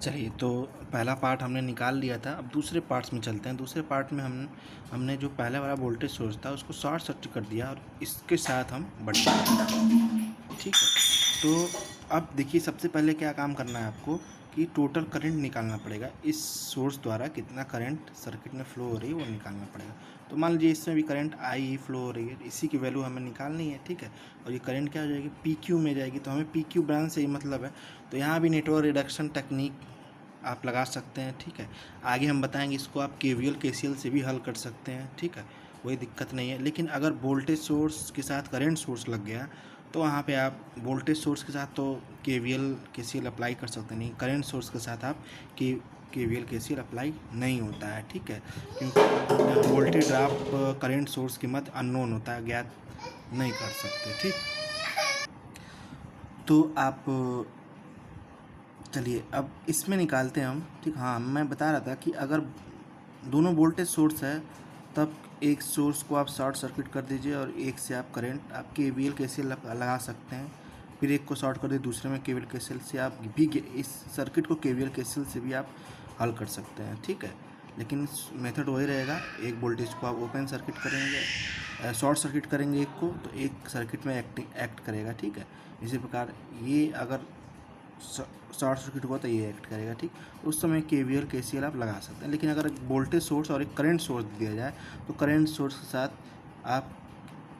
चलिए, तो पहला पार्ट हमने निकाल लिया था। अब दूसरे पार्ट्स में चलते हैं। दूसरे पार्ट में हमने जो पहला वाला वोल्टेज सोर्स था उसको शॉर्ट सर्किट कर दिया और इसके साथ हम बढ़ गए। ठीक है, तो अब देखिए सबसे पहले क्या काम करना है आपको कि टोटल करंट निकालना पड़ेगा। इस सोर्स द्वारा कितना करंट सर्किट में फ्लो हो रही है वो निकालना पड़ेगा। तो मान लीजिए इसमें भी करंट आई फ्लो हो रही है, इसी की वैल्यू हमें निकालनी है। ठीक है, और ये करंट क्या हो जाएगी, पी क्यू में जाएगी। तो हमें पी क्यू ब्रांच से ही मतलब है। तो यहाँ भी नेटवर्क रिडक्शन टेक्निक आप लगा सकते हैं। ठीक है, आगे हम बताएंगे इसको आप केवीएल केसीएल से भी हल कर सकते हैं। ठीक है, कोई दिक्कत नहीं है। लेकिन अगर वोल्टेज सोर्स के साथ करंट सोर्स लग गया तो वहाँ पे आप वोल्टेज सोर्स के साथ तो केवीएल केसीएल अप्लाई कर सकते नहीं, करंट सोर्स के साथ आप केवीएल केसीएल अप्लाई नहीं होता है। ठीक है, क्योंकि वोल्टेज ड्रॉप करंट सोर्स के मध्य अननोन होता है, ज्ञात नहीं कर सकते। ठीक, तो आप चलिए अब इसमें निकालते हैं हम। ठीक, हाँ मैं बता रहा था कि अगर दोनों वोल्टेज सोर्स है तब एक सोर्स को आप शॉर्ट सर्किट कर दीजिए और एक से आप करंट आप केवीएल केसीएल लगा सकते हैं। फिर एक को शॉर्ट कर दीजिए, दूसरे में केवीएल केसीएल से आप भी इस सर्किट को केवीएल केसीएल से भी आप हल कर सकते हैं। ठीक है, लेकिन मेथड वही रहेगा, एक वोल्टेज को आप ओपन सर्किट करेंगे, शॉर्ट सर्किट करेंगे एक को, तो एक सर्किट में एक्ट करेगा। ठीक है, इसी प्रकार ये अगर शॉर्ट सर्किट हुआ तो ये एक्ट करेगा। ठीक, उस समय केवीएल केसीएल आप लगा सकते हैं। लेकिन अगर एक वोल्टेज सोर्स और एक करंट सोर्स दिया जाए तो करंट सोर्स के साथ आप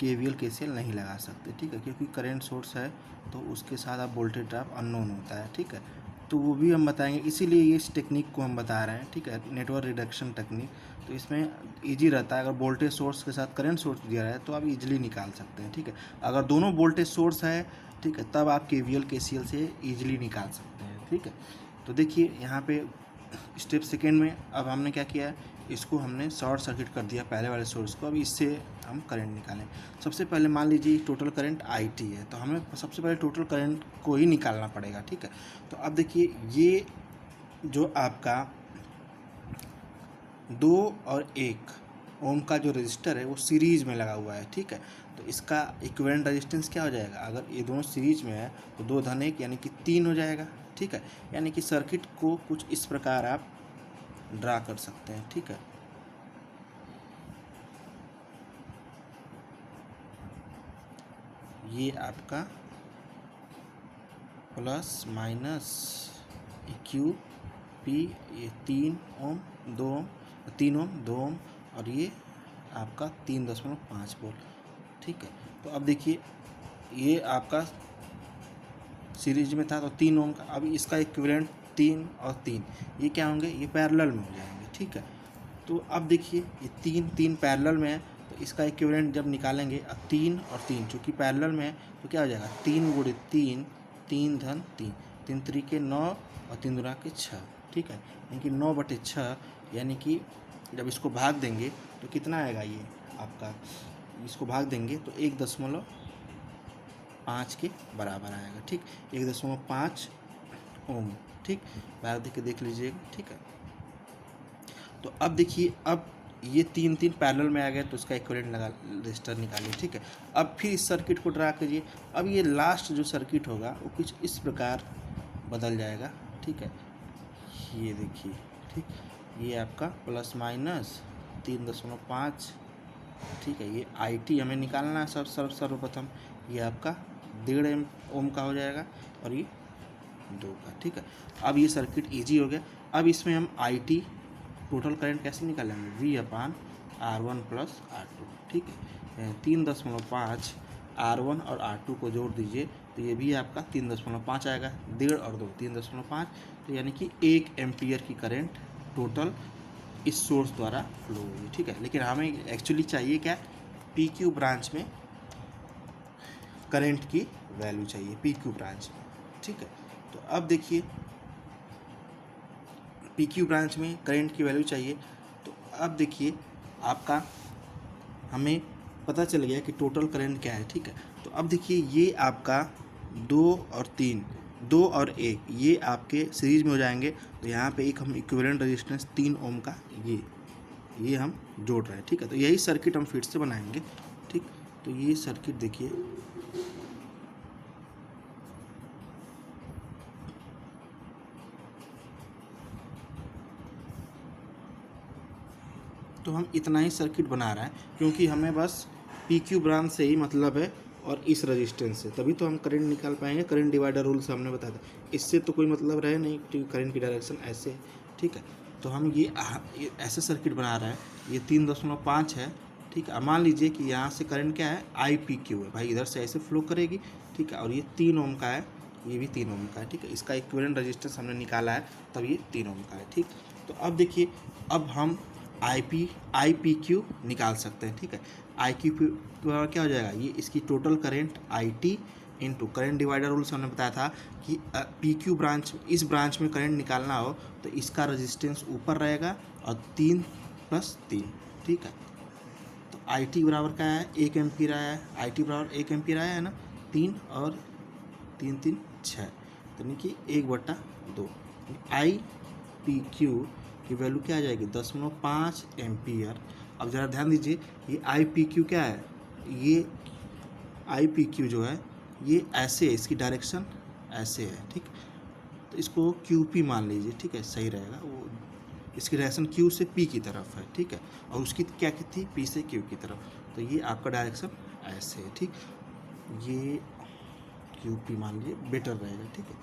केवीएल केसीएल नहीं लगा सकते। ठीक है, क्योंकि करंट सोर्स है तो उसके साथ आप वोल्टेज ड्रॉप अननोन होता है। ठीक है, तो वो भी हम बताएंगे, इसीलिए इस टेक्निक को हम बता रहे हैं। ठीक है, नेटवर्क रिडक्शन टेक्निक। तो इसमें इजी रहता है, अगर वोल्टेज सोर्स के साथ करंट सोर्स दिया रहा है तो आप इजीली निकाल सकते हैं। ठीक है, अगर दोनों वोल्टेज सोर्स है, ठीक है, तब आप केवीएल केसीएल से इजीली निकाल सकते हैं। ठीक है, तो देखिए यहाँ पे स्टेप सेकेंड में अब हमने क्या किया है, इसको हमने शॉर्ट सर्किट कर दिया पहले वाले सोर्स को। अब इससे हम करंट निकालें। सबसे पहले मान लीजिए टोटल करंट IT है, तो हमें सबसे पहले टोटल करंट को ही निकालना पड़ेगा। ठीक है, तो अब देखिए ये जो आपका 2 और 1 ओम का जो रजिस्टर है वो सीरीज में लगा हुआ है। ठीक है, तो इसका इक्विवेलेंट रेजिस्टेंस क्या हो जाएगा, अगर ये दोनों सीरीज में है तो 2 धन 1 यानी कि 3 हो जाएगा। ठीक है, यानी कि सर्किट को कुछ इस प्रकार आप ड्रा कर सकते हैं। ठीक है, ये आपका प्लस माइनस क्यू पी, ये 3 ओम 2 ओम 3 ओम 2 ओम और ये आपका 3.5 वोल्ट। ठीक है, तो अब देखिए ये आपका सीरीज में था तो 3 ओम का, अब इसका इक्विवेलेंट 3 और 3 ये क्या होंगे, ये पैरेलल में हो जाएंगे। ठीक है, तो अब देखिए ये 3 पैरेलल में है तो इसका इक्विवेलेंट जब निकालेंगे, अब 3 और 3 चूँकि पैरेलल में है तो क्या हो जाएगा, 3 गुणे 3, 3 धन 3, 3 त्रिके 9 और 3 दूना के 6। ठीक है, यानी कि 9/6, यानी कि जब इसको भाग देंगे तो कितना आएगा, ये आपका इसको भाग देंगे तो 1.5 के बराबर आएगा। ठीक, 1.5 ओम। ठीक, भाग दे के देख लीजिएगा। ठीक है, तो अब देखिए अब ये 3 पैरेलल में आ गए तो इसका इक्विवेलेंट लगा रजिस्टर निकालिए। ठीक है, अब फिर इस सर्किट को ड्रा कीजिए। अब ये लास्ट जो सर्किट होगा वो कुछ इस प्रकार बदल जाएगा। ठीक है, ये देखिए। ठीक, ये आपका प्लस माइनस 3.5। ठीक है, ये IT हमें निकालना है सर्वप्रथम। ये आपका 1.5 ओम का हो जाएगा और ये 2 का। ठीक है, अब ये सर्किट इजी हो गया। अब इसमें हम IT टोटल करंट कैसे निकालेंगे, V/R1 + R2। ठीक है, 3.5 R1 और R2 को जोड़ दीजिए तो ये भी आपका 3.5 आएगा। 1.5 और 2 3.5, तो यानी कि 1 एम्पियर की करंट टोटल इस सोर्स द्वारा फ्लो होगी। ठीक है, लेकिन हमें एक्चुअली चाहिए क्या, PQ ब्रांच में करंट की वैल्यू चाहिए, PQ ब्रांच में। ठीक है, तो अब देखिए PQ ब्रांच में करंट की वैल्यू चाहिए। तो अब देखिए आपका हमें पता चल गया कि टोटल करंट क्या है। ठीक है, तो अब देखिए ये आपका 2 और 3, 2 और 1 ये आपके सीरीज में हो जाएंगे। तो यहाँ पे एक हम इक्विवेलेंट रेजिस्टेंस 3 ओम का ये हम जोड़ रहे हैं। ठीक है, तो यही सर्किट हम फिर से बनाएंगे। ठीक, तो ये सर्किट देखिए, तो हम इतना ही सर्किट बना रहे हैं क्योंकि हमें बस PQ ब्रांच से ही मतलब है और इस रेजिस्टेंस से, तभी तो हम करंट निकाल पाएंगे। करंट डिवाइडर रूल से हमने बताया था, इससे तो कोई मतलब रहे नहीं क्योंकि करंट की डायरेक्शन ऐसे है, ठीक है। तो हम ये ऐसे सर्किट बना रहे हैं, ये 3.5 है, ठीक है। मान लीजिए कि यहाँ से करंट क्या है, IPQ है भाई, इधर से ऐसे फ्लो करेगी, ठीक है। और ये 3 ओम का है, ये भी 3 ओम का है, ठीक है। इसका इक्विवेलेंट रेजिस्टेंस हमने निकाला है, तब ये 3 ओम का है, ठीक। तो अब देखिए, अब हम IPQ निकाल सकते हैं, ठीक है। IPQ क्या हो जाएगा, ये इसकी total current IT into current divider rule से हमने बताया था कि PQ ब्रांच, इस ब्रांच में करंट निकालना हो तो इसका रेजिस्टेंस ऊपर रहेगा और 3 + 3, ठीक है। तो IT बराबर क्या है, 1 एम्पीयर आया है, IT बराबर 1 एम्पीयर आया है ना, 3 और 3 3 6, तो यानी कि 1/2। IPQ की वैल्यू क्या आ जाएगी, 10.5 एम्पीयर। अब ज़रा ध्यान दीजिए, ये IPQ क्या है, ये IPQ जो है ये ऐसे है, इसकी डायरेक्शन ऐसे है, ठीक। तो इसको QP मान लीजिए, ठीक है, सही रहेगा। वो इसकी डायरेक्शन Q से P की तरफ है, ठीक है, और उसकी क्या की थी, P से Q की तरफ। तो ये आपका डायरेक्शन ऐसे है, ठीक। ये QP मान लीजिए, बेटर रहेगा, ठीक है।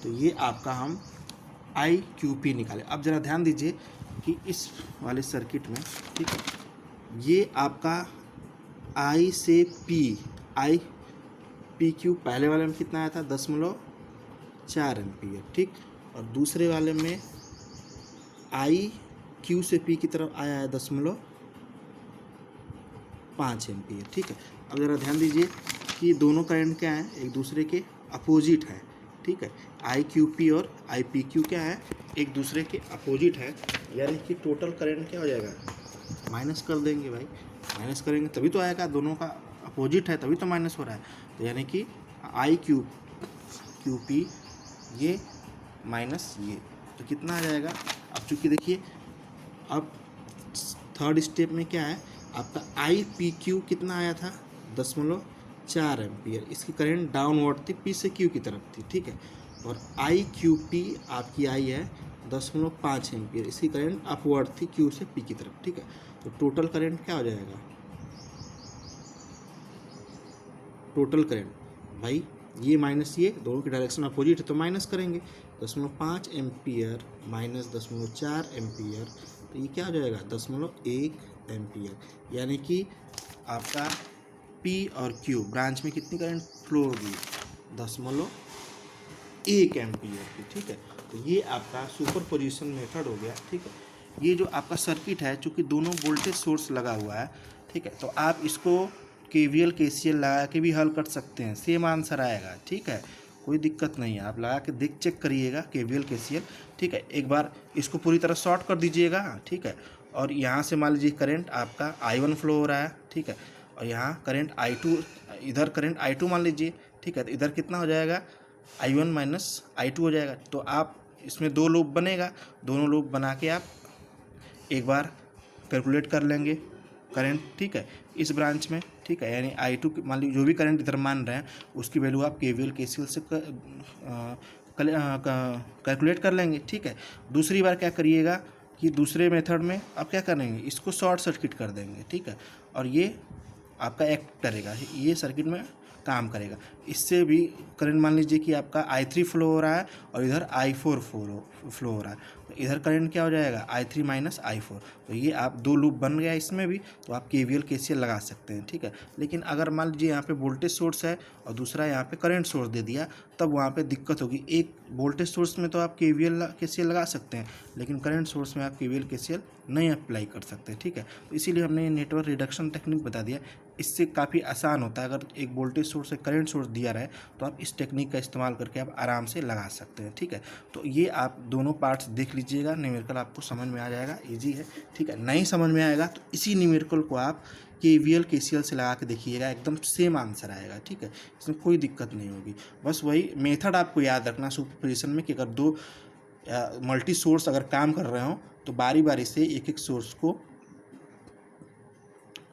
तो ये आपका हम IQP निकाले। अब ज़रा ध्यान दीजिए कि इस वाले सर्किट में, ठीक है, ये आपका I से P, IPQ पहले वाले में कितना आया था, 10.4 एम्पीयर, ठीक। और दूसरे वाले में IQ से P की तरफ आया है 10.5 एम्पीयर, ठीक है। अब ज़रा ध्यान दीजिए कि दोनों करंट क्या हैं, एक दूसरे के अपोजिट है, ठीक है। IQP और IPQ क्या है, एक दूसरे के अपोजिट है, यानी कि टोटल करंट क्या हो जाएगा, माइनस कर देंगे भाई, माइनस करेंगे तभी तो आएगा, दोनों का अपोजिट है तभी तो माइनस हो रहा है। तो यानी कि IQP ये माइनस ये, तो कितना आ जाएगा। अब चूँकि देखिए, अब थर्ड स्टेप में क्या है, आपका IPQ कितना आया था, 10.4 एम्पीयर, इसकी करंट डाउनवर्ड थी, P से Q की तरफ थी, ठीक है। और IQP आपकी आई है 10.5 एम्पीयर, इसकी करंट अपवर्ड थी Q से P की तरफ, ठीक है। तो टोटल करंट क्या हो जाएगा, टोटल करंट भाई, ये माइनस ये, दोनों की डायरेक्शन अपोजिट है तो माइनस करेंगे, 10.5 एम्पीयर माइनस 10.4 एम्पीयर, तो ये क्या हो जाएगा, 10.1 एम्पीयर। यानी कि आपका P और Q ब्रांच में कितनी करंट फ्लो होगी, 10.1 एम्पीयर की, ठीक है। तो ये आपका सुपर पोजिशन मेथड हो गया, ठीक है। ये जो आपका सर्किट है, चूँकि दोनों वोल्टेज सोर्स लगा हुआ है, ठीक है, तो आप इसको KVL KCL लगा के भी हल कर सकते हैं, सेम आंसर आएगा, ठीक है, कोई दिक्कत नहीं है। आप लगा के चेक करिएगा KVL KCL, ठीक है। एक बार इसको पूरी तरह शॉर्ट कर दीजिएगा, ठीक है। और यहाँ से मान लीजिए करंट आपका I1 फ्लो हो रहा है, ठीक है, और यहाँ करंट I2, इधर करंट I2 मान लीजिए, ठीक है। तो इधर कितना हो जाएगा, I1 - I2 हो जाएगा। तो आप इसमें 2 लूप बनेगा, दोनों लूप बना के आप एक बार कैलकुलेट कर लेंगे करंट, ठीक है, इस ब्रांच में, ठीक है। यानी I2 मान लीजिए जो भी करंट इधर मान रहे हैं उसकी वैल्यू आप KVL KCL से कैलकुलेट कर लेंगे, ठीक है। दूसरी बार क्या करिएगा कि दूसरे मेथड में आप क्या करेंगे, इसको शॉर्ट सर्किट कर देंगे, ठीक है, और ये आपका एक्ट करेगा, ये सर्किट में काम करेगा। इससे भी करंट मान लीजिए कि आपका I3 फ्लो हो रहा है और इधर I4 फ्लो हो रहा है, तो इधर करंट क्या हो जाएगा, I3 - I4। तो ये आप 2 लूप बन गया इसमें भी, तो आप KVL KCL लगा सकते हैं, ठीक है। लेकिन अगर मान लीजिए यहाँ पे वोल्टेज सोर्स है और दूसरा यहाँ पे करंट सोर्स दे दिया, तब वहाँ पे दिक्कत होगी। एक वोल्टेज सोर्स में तो आप KVL KCL लगा सकते हैं, लेकिन करंट सोर्स में आप KVL KCL नहीं अप्लाई कर सकते, ठीक है। तो इसीलिए हमने नेटवर्क रिडक्शन टेक्निक बता दिया, इससे काफ़ी आसान होता है। अगर एक वोल्टेज सोर्स से करंट सोर्स दिया रहे तो आप इस टेक्निक का इस्तेमाल करके आप आराम से लगा सकते हैं, ठीक है। तो ये आप दोनों पार्ट्स देख लीजिएगा, न्यूमेरिकल आपको समझ में आ जाएगा, इजी है, ठीक है। नहीं समझ में आएगा तो इसी न्यूमेरिकल को आप KVL KCL से लगा के देखिएगा, एकदम सेम आंसर आएगा, ठीक है, इसमें कोई दिक्कत नहीं होगी। बस वही मेथड आपको याद रखना सुपरपोजिशन में कि अगर 2 मल्टी सोर्स अगर काम कर रहे हो तो बारी बारी से एक एक सोर्स को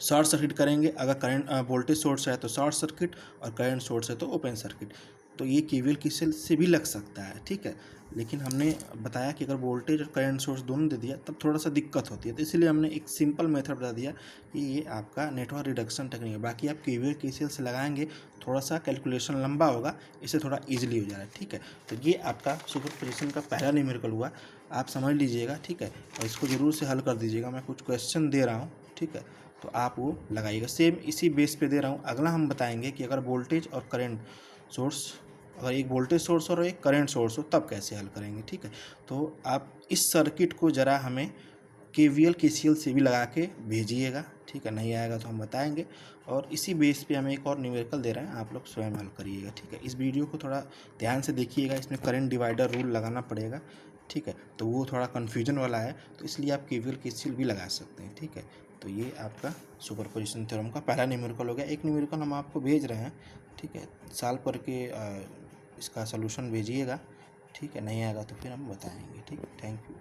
शॉर्ट सर्किट करेंगे। अगर करंट वोल्टेज सोर्स है तो शॉर्ट सर्किट और करंट सोर्स है तो ओपन सर्किट। तो ये केवीएल केसीएल से भी लग सकता है, ठीक है। लेकिन हमने बताया कि अगर वोल्टेज और करंट सोर्स दोनों दे दिया तब थोड़ा सा दिक्कत होती है, तो इसलिए हमने एक सिंपल मेथड बता दिया कि ये आपका नेटवर्क रिडक्शन टेक्निक है। बाकी आप केवीएल केसीएल से लगाएंगे थोड़ा सा कैलकुलेशन लंबा होगा, इससे थोड़ा ईजिली हो जा रहा है, ठीक है। तो ये आपका सुपरपोजिशन का पहला न्यूमेरिकल हुआ, आप समझ लीजिएगा, ठीक है। और इसको ज़रूर से हल कर दीजिएगा, मैं कुछ क्वेश्चन दे रहा हूँ, ठीक है, तो आप वो लगाइएगा। सेम इसी बेस पे दे रहा हूँ। अगला हम बताएंगे कि अगर वोल्टेज और करंट सोर्स, अगर एक वोल्टेज सोर्स और एक करंट सोर्स हो तब कैसे हल करेंगे, ठीक है। तो आप इस सर्किट को ज़रा हमें केवीएल केसीएल से भी लगा के भेजिएगा, ठीक है। नहीं आएगा तो हम बताएंगे। और इसी बेस पे हमें एक और न्यूमेरिकल दे रहे हैं, आप लोग स्वयं हल करिएगा, ठीक है। इस वीडियो को थोड़ा ध्यान से देखिएगा, इसमें करंट डिवाइडर रूल लगाना पड़ेगा, ठीक है। तो वो थोड़ा कन्फ्यूजन वाला है, तो इसलिए आप केवीएल केसीएल भी लगा सकते हैं, ठीक है। तो ये आपका सुपरपोजिशन थ्योरम का पहला न्यूमेरिकल हो गया। एक न्यूमेरिकल हम आपको भेज रहे हैं, ठीक है। सॉल्व करके इसका सलूशन भेजिएगा, ठीक है। नहीं आएगा तो फिर हम बताएंगे, ठीक है। Thank you.